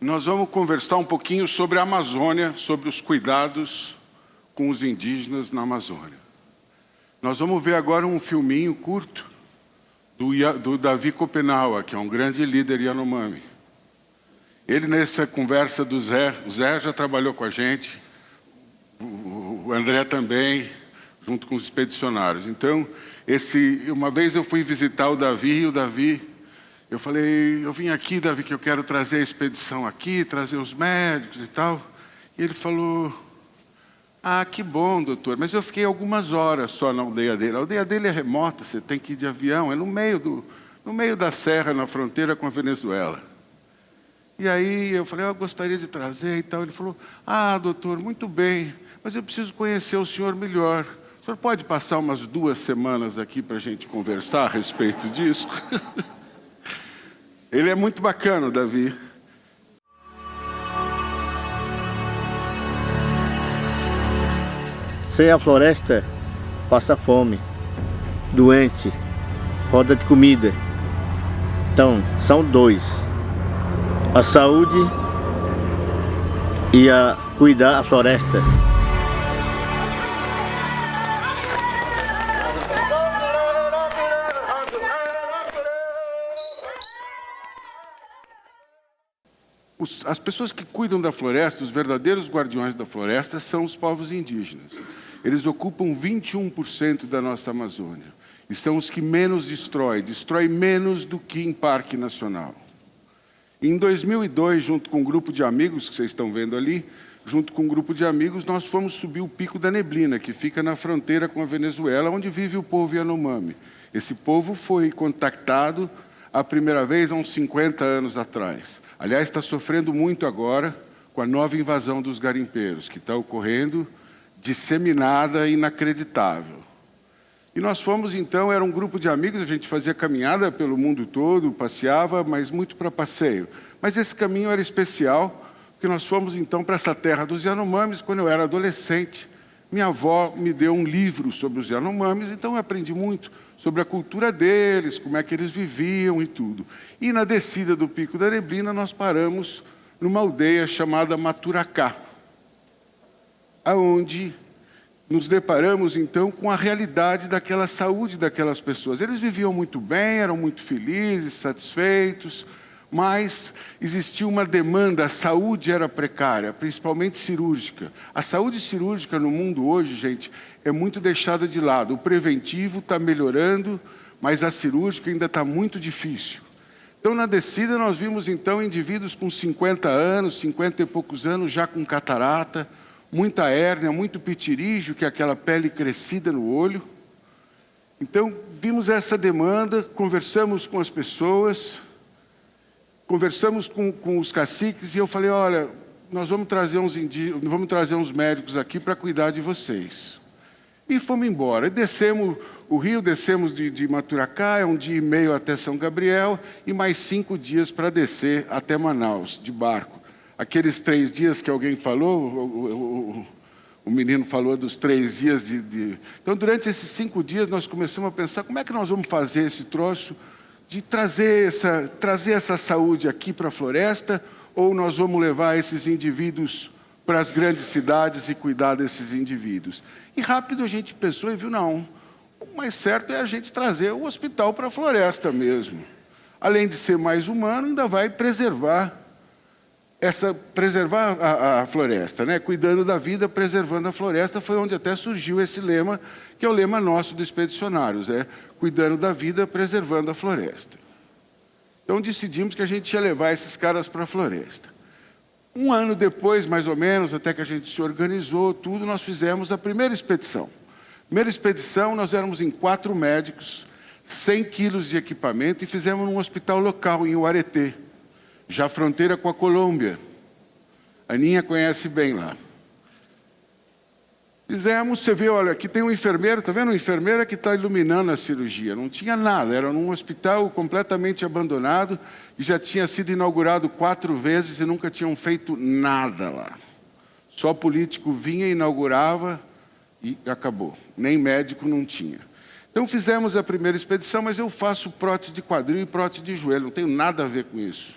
Nós vamos conversar um pouquinho sobre a Amazônia, sobre os cuidados com os indígenas na Amazônia. Nós vamos ver agora um filminho curto do Davi Copenaua, que é um grande líder Yanomami. Ele, nessa conversa do Zé, o Zé já trabalhou com a gente, o André também, junto com os expedicionários. Então, uma vez eu fui visitar o Davi, eu falei, eu vim aqui, Davi, que eu quero trazer a expedição aqui, trazer os médicos e tal. E ele falou, ah, que bom, doutor, mas eu fiquei algumas horas só na aldeia dele. A aldeia dele é remota, você tem que ir de avião, é no meio da serra, na fronteira com a Venezuela. E aí eu falei, eu gostaria de trazer e tal. Ele falou, ah, doutor, muito bem, mas eu preciso conhecer o senhor melhor. O senhor pode passar umas 2 semanas aqui para a gente conversar a respeito disso? Ele é muito bacana, Davi. Sem a floresta, passa fome, doente, falta de comida. Então, são 2. A saúde e a cuidar da floresta. As pessoas que cuidam da floresta, os verdadeiros guardiões da floresta, são os povos indígenas. Eles ocupam 21% da nossa Amazônia. E são os que menos destrói menos do que em parque nacional. Em 2002, junto com um grupo de amigos, que vocês estão vendo ali, junto com um grupo de amigos, nós fomos subir o Pico da Neblina, que fica na fronteira com a Venezuela, onde vive o povo Yanomami. Esse povo foi contactado a primeira vez há uns 50 anos atrás. Aliás, está sofrendo muito agora com a nova invasão dos garimpeiros, que está ocorrendo disseminada e inacreditável. E nós fomos, então, era um grupo de amigos, a gente fazia caminhada pelo mundo todo, passeava, mas muito para passeio. Mas esse caminho era especial, porque nós fomos, então, para essa terra dos Yanomamis. Quando eu era adolescente, minha avó me deu um livro sobre os Yanomamis, então eu aprendi muito sobre a cultura deles, como é que eles viviam e tudo. E na descida do Pico da Neblina, nós paramos numa aldeia chamada Maturacá, aonde nos deparamos, então, com a realidade daquela saúde daquelas pessoas. Eles viviam muito bem, eram muito felizes, satisfeitos, mas existia uma demanda, a saúde era precária, principalmente cirúrgica. A saúde cirúrgica no mundo hoje, gente, é muito deixada de lado. O preventivo está melhorando, mas a cirúrgica ainda está muito difícil. Então, na descida, nós vimos, então, indivíduos com 50 anos, 50 e poucos anos, já com catarata, muita hérnia, muito pitirígio, que é aquela pele crescida no olho. Então, vimos essa demanda, conversamos com as pessoas, conversamos com os caciques, e eu falei, olha, nós vamos trazer uns médicos aqui para cuidar de vocês. E fomos embora. E descemos o rio, descemos de Maturacá, é 1 dia e meio até São Gabriel, e mais 5 dias para descer até Manaus, de barco. Aqueles 3 dias que alguém falou, o menino falou dos 3 dias Então, durante esses 5 dias, nós começamos a pensar como é que nós vamos fazer esse troço de trazer essa saúde aqui para a floresta, ou nós vamos levar esses indivíduos para as grandes cidades e cuidar desses indivíduos. E rápido a gente pensou e viu, não, o mais certo é a gente trazer o hospital para a floresta mesmo. Além de ser mais humano, ainda vai preservar a floresta, né? Cuidando da vida, preservando a floresta, foi onde até surgiu esse lema, que é o lema nosso do Expedicionários, cuidando da vida, preservando a floresta. Então decidimos que a gente ia levar esses caras para a floresta. 1 ano depois, mais ou menos, até que a gente se organizou, tudo, nós fizemos a primeira expedição. Primeira expedição, nós éramos em 4 médicos, 100 quilos de equipamento, e fizemos num hospital local, em Uareté, já fronteira com a Colômbia. A Aninha conhece bem lá. Fizemos, você vê, olha, aqui tem um enfermeiro, está vendo? Uma enfermeira que está iluminando a cirurgia. Não tinha nada, era num hospital completamente abandonado e já tinha sido inaugurado 4 vezes e nunca tinham feito nada lá. Só político vinha, inaugurava e acabou. Nem médico não tinha. Então fizemos a primeira expedição, mas eu faço prótese de quadril e prótese de joelho, não tenho nada a ver com isso.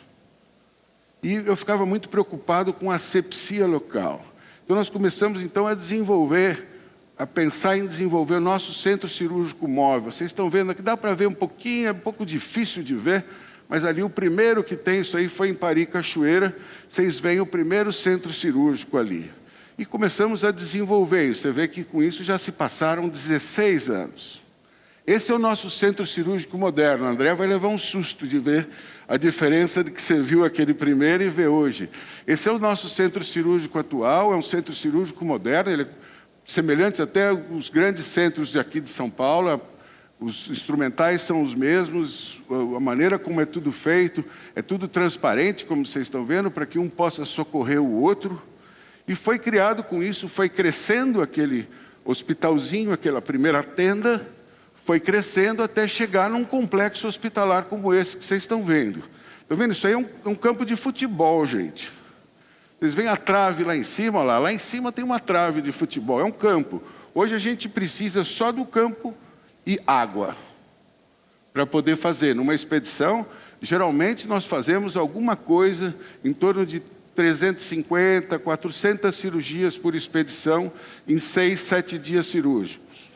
E eu ficava muito preocupado com a asepsia local. Então nós começamos então a pensar em desenvolver o nosso centro cirúrgico móvel. Vocês estão vendo aqui, dá para ver um pouquinho, é um pouco difícil de ver, mas ali o primeiro que tem isso aí foi em Pari Cachoeira. Vocês veem o primeiro centro cirúrgico ali. E começamos a desenvolver isso. Você vê que com isso já se passaram 16 anos. Esse é o nosso centro cirúrgico moderno. André vai levar um susto de ver a diferença de que você viu aquele primeiro e vê hoje. Esse é o nosso centro cirúrgico atual, é um centro cirúrgico moderno, ele é semelhante até aos grandes centros de aqui de São Paulo. Os instrumentais são os mesmos, a maneira como é tudo feito, é tudo transparente, como vocês estão vendo, para que um possa socorrer o outro. E foi criado com isso, foi crescendo aquele hospitalzinho, aquela primeira tenda, foi crescendo até chegar num complexo hospitalar como esse que vocês estão vendo. Estão vendo? Isso aí é um campo de futebol, gente. Vocês veem a trave lá em cima, lá em cima tem uma trave de futebol, é um campo. Hoje a gente precisa só do campo e água para poder fazer. Numa expedição, geralmente nós fazemos alguma coisa em torno de 350, 400 cirurgias por expedição em 6, 7 dias cirúrgicos.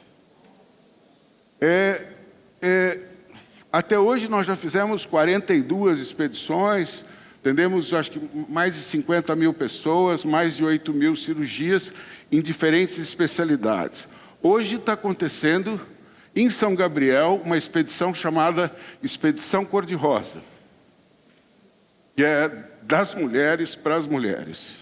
Até hoje nós já fizemos 42 expedições, atendemos acho que mais de 50 mil pessoas, mais de 8 mil cirurgias em diferentes especialidades. Hoje está acontecendo em São Gabriel uma expedição chamada Expedição Cor-de-Rosa, que é das mulheres para as mulheres.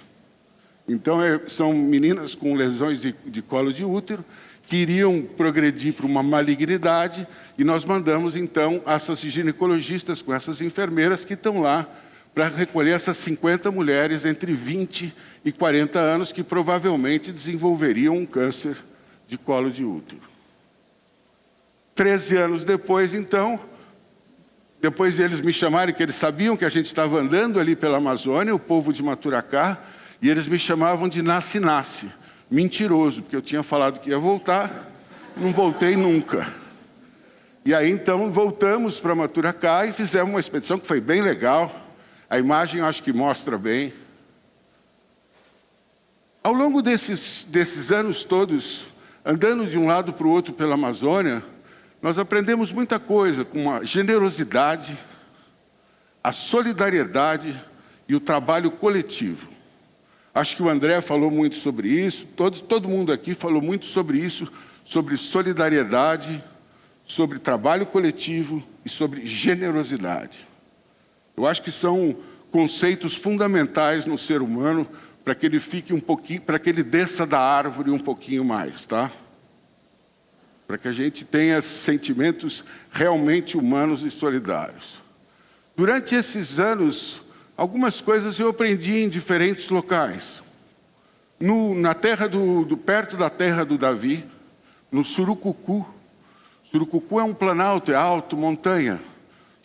Então, são meninas com lesões de colo de útero que iriam progredir para uma malignidade e nós mandamos, então, essas ginecologistas com essas enfermeiras que estão lá para recolher essas 50 mulheres entre 20 e 40 anos que provavelmente desenvolveriam um câncer de colo de útero. 13 anos depois, então, depois de eles me chamarem, que eles sabiam que a gente estava andando ali pela Amazônia, o povo de Maturacá, e eles me chamavam de Nasce-Nasce. Mentiroso, porque eu tinha falado que ia voltar, não voltei nunca. E aí, então, voltamos para Maturacá e fizemos uma expedição que foi bem legal. A imagem eu acho que mostra bem. Ao longo desses anos todos, andando de um lado para o outro pela Amazônia, nós aprendemos muita coisa com a generosidade, a solidariedade e o trabalho coletivo. Acho que o André falou muito sobre isso, todo mundo aqui falou muito sobre isso, sobre solidariedade, sobre trabalho coletivo e sobre generosidade. Eu acho que são conceitos fundamentais no ser humano para que ele fique um pouquinho, para que ele desça da árvore um pouquinho mais, tá? Para que a gente tenha sentimentos realmente humanos e solidários. Durante esses anos, algumas coisas eu aprendi em diferentes locais. Perto da terra do Davi, no Surucucu. Surucucu é um planalto, é alto, montanha.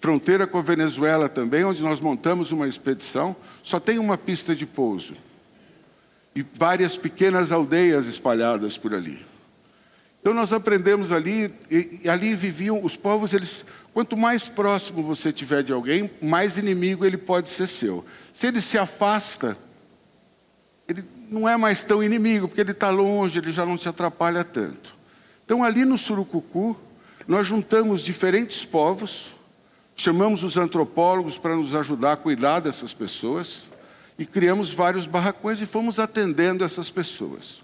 Fronteira com a Venezuela também, onde nós montamos uma expedição. Só tem uma pista de pouso. E várias pequenas aldeias espalhadas por ali. Então nós aprendemos ali, e ali viviam os povos, quanto mais próximo você tiver de alguém, mais inimigo ele pode ser seu. Se ele se afasta, ele não é mais tão inimigo, porque ele está longe, ele já não te atrapalha tanto. Então ali no Surucucu, nós juntamos diferentes povos, chamamos os antropólogos para nos ajudar a cuidar dessas pessoas, e criamos vários barracões e fomos atendendo essas pessoas.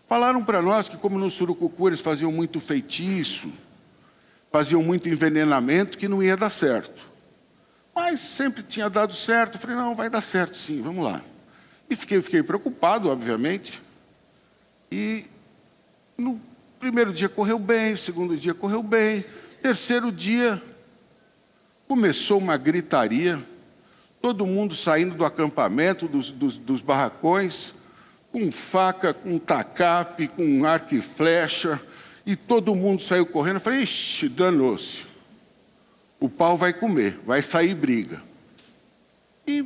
Falaram para nós que, como no Surucucu eles faziam muito feitiço, faziam muito envenenamento, que não ia dar certo. Mas sempre tinha dado certo. Eu falei, não, vai dar certo sim, vamos lá. E fiquei preocupado, obviamente. E no primeiro dia correu bem, no segundo dia correu bem. Terceiro dia, começou uma gritaria. Todo mundo saindo do acampamento, dos barracões, com faca, com tacape, com arco e flecha, e todo mundo saiu correndo. Eu falei, ixi, danou-se. O pau vai comer, vai sair briga. E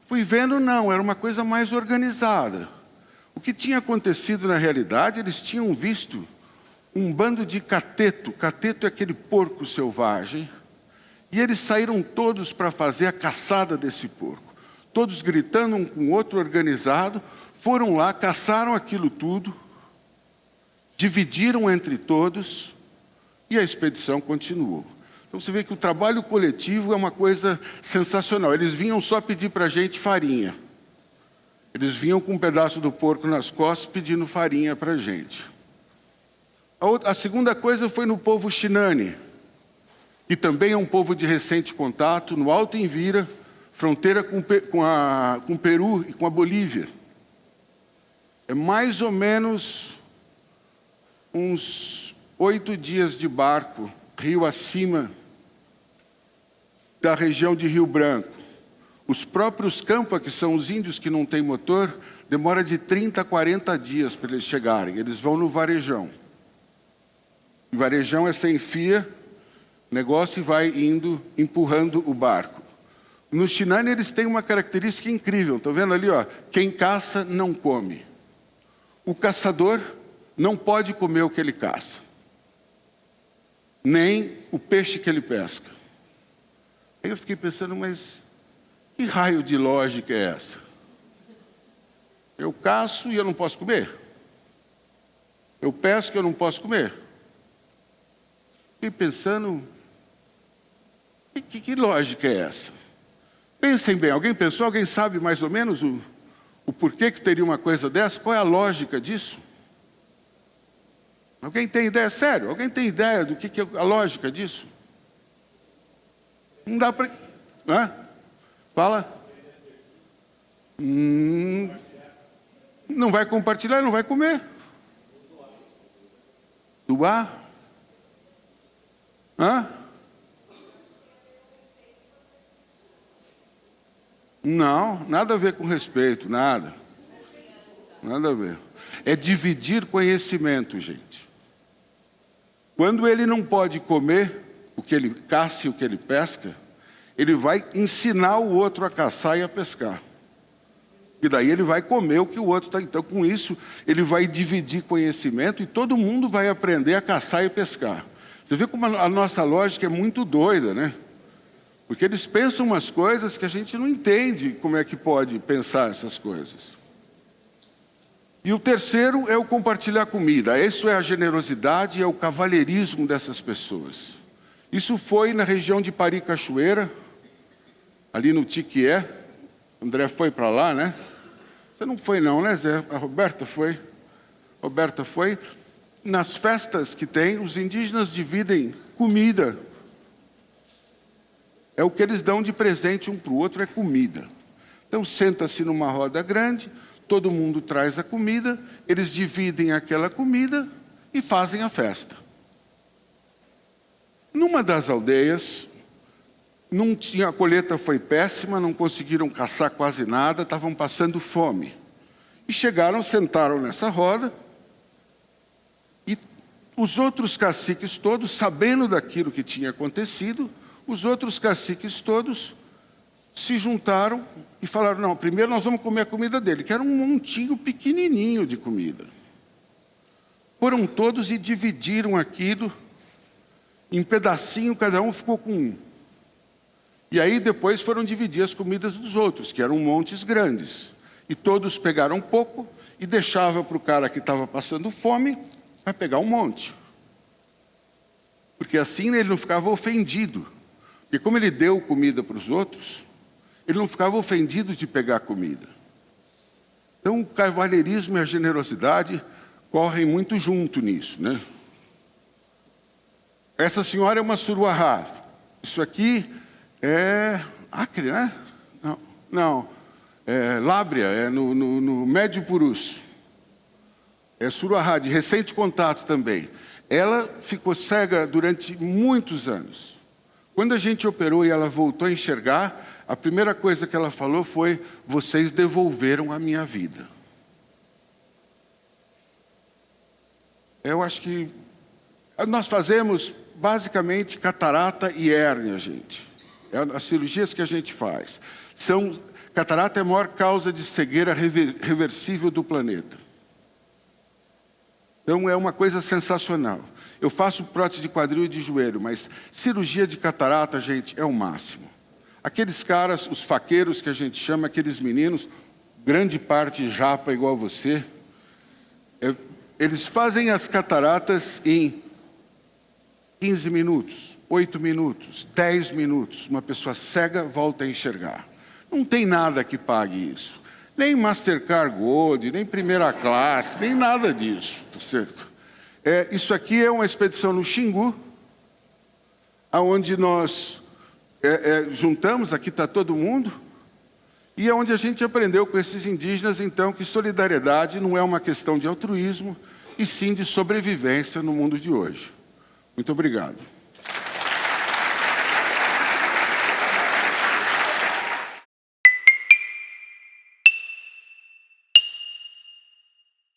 fui vendo, não, era uma coisa mais organizada. O que tinha acontecido na realidade, eles tinham visto um bando de cateto. Cateto é aquele porco selvagem. E eles saíram todos para fazer a caçada desse porco. todos gritando um com o outro, organizado, foram lá, caçaram aquilo tudo, dividiram entre todos e a expedição continuou. Então você vê que o trabalho coletivo é uma coisa sensacional. Eles vinham só pedir para a gente farinha. Eles vinham com um pedaço do porco nas costas pedindo farinha para a gente. A segunda coisa foi no povo Xinani, que também é um povo de recente contato, no Alto Envira, fronteira com o Peru e com a Bolívia. É mais ou menos uns 8 dias de barco, rio acima da região de Rio Branco. Os próprios Campa, que são os índios que não têm motor, demora de 30 a 40 dias para eles chegarem. Eles vão no Varejão. O Varejão é sem fia, negócio e vai indo, empurrando o barco. No Xinani eles têm uma característica incrível. Estão vendo ali, ó? Quem caça não come. O caçador não pode comer o que ele caça, nem o peixe que ele pesca. Aí eu fiquei pensando, mas que raio de lógica é essa? Eu caço e eu não posso comer? Eu pesco e eu não posso comer? Fiquei pensando, que lógica é essa? Pensem bem, alguém pensou, alguém sabe mais ou menos o porquê que teria uma coisa dessa? Qual é a lógica disso? Alguém tem ideia? Sério, alguém tem ideia do que é a lógica disso? Não dá para... Hã? Fala. Não vai compartilhar, não vai comer. Doar? Hã? Não, nada a ver com respeito, nada. Nada a ver. É dividir conhecimento, gente. Quando ele não pode comer o que ele caça e o que ele pesca, ele vai ensinar o outro a caçar e a pescar. E daí ele vai comer o que o outro está. Então, com isso, ele vai dividir conhecimento e todo mundo vai aprender a caçar e pescar. Você vê como a nossa lógica é muito doida, né? Porque eles pensam umas coisas que a gente não entende como é que pode pensar essas coisas. E o terceiro é o compartilhar comida. Isso é a generosidade, é o cavalheirismo dessas pessoas. Isso foi na região de Pari Cachoeira, ali no Tiquié. André foi para lá, né? Você não foi não, né, Zé? A Roberta foi. Roberta foi. Nas festas que tem, os indígenas dividem comida. É o que eles dão de presente um para o outro, é comida. Então, senta-se numa roda grande, todo mundo traz a comida, eles dividem aquela comida e fazem a festa. Numa das aldeias, a colheita foi péssima, não conseguiram caçar quase nada, estavam passando fome. E chegaram, sentaram nessa roda, e os outros caciques todos, sabendo daquilo que tinha acontecido, os outros caciques todos se juntaram e falaram, não, primeiro nós vamos comer a comida dele, que era um montinho pequenininho de comida. Foram todos e dividiram aquilo em pedacinho, cada um ficou com um. E aí depois foram dividir as comidas dos outros, que eram montes grandes. E todos pegaram um pouco e deixavam para o cara que estava passando fome para pegar um monte. Porque assim ele não ficava ofendido. Porque como ele deu comida para os outros, ele não ficava ofendido de pegar comida. Então o cavalheirismo e a generosidade correm muito junto nisso, né? Essa senhora é uma suruahá. Isso aqui é Acre, né? Não. É Lábrea, é no Médio Purus. É suruahá, de recente contato também. Ela ficou cega durante muitos anos. Quando a gente operou e ela voltou a enxergar, a primeira coisa que ela falou foi, vocês devolveram a minha vida. Eu acho que nós fazemos basicamente catarata e hérnia, gente. As cirurgias que a gente faz. Catarata é a maior causa de cegueira reversível do planeta. Então é uma coisa sensacional. Eu faço prótese de quadril e de joelho, mas cirurgia de catarata, gente, é o máximo. Aqueles caras, os faqueiros que a gente chama, aqueles meninos, grande parte japa igual você, eles fazem as cataratas em 15 minutos, 8 minutos, 10 minutos. Uma pessoa cega volta a enxergar. Não tem nada que pague isso. Nem Mastercard Gold, nem primeira classe, nem nada disso, tá certo? Isso aqui é uma expedição no Xingu, onde nós juntamos, aqui está todo mundo, e é onde a gente aprendeu com esses indígenas, então, que solidariedade não é uma questão de altruísmo, e sim de sobrevivência no mundo de hoje. Muito obrigado.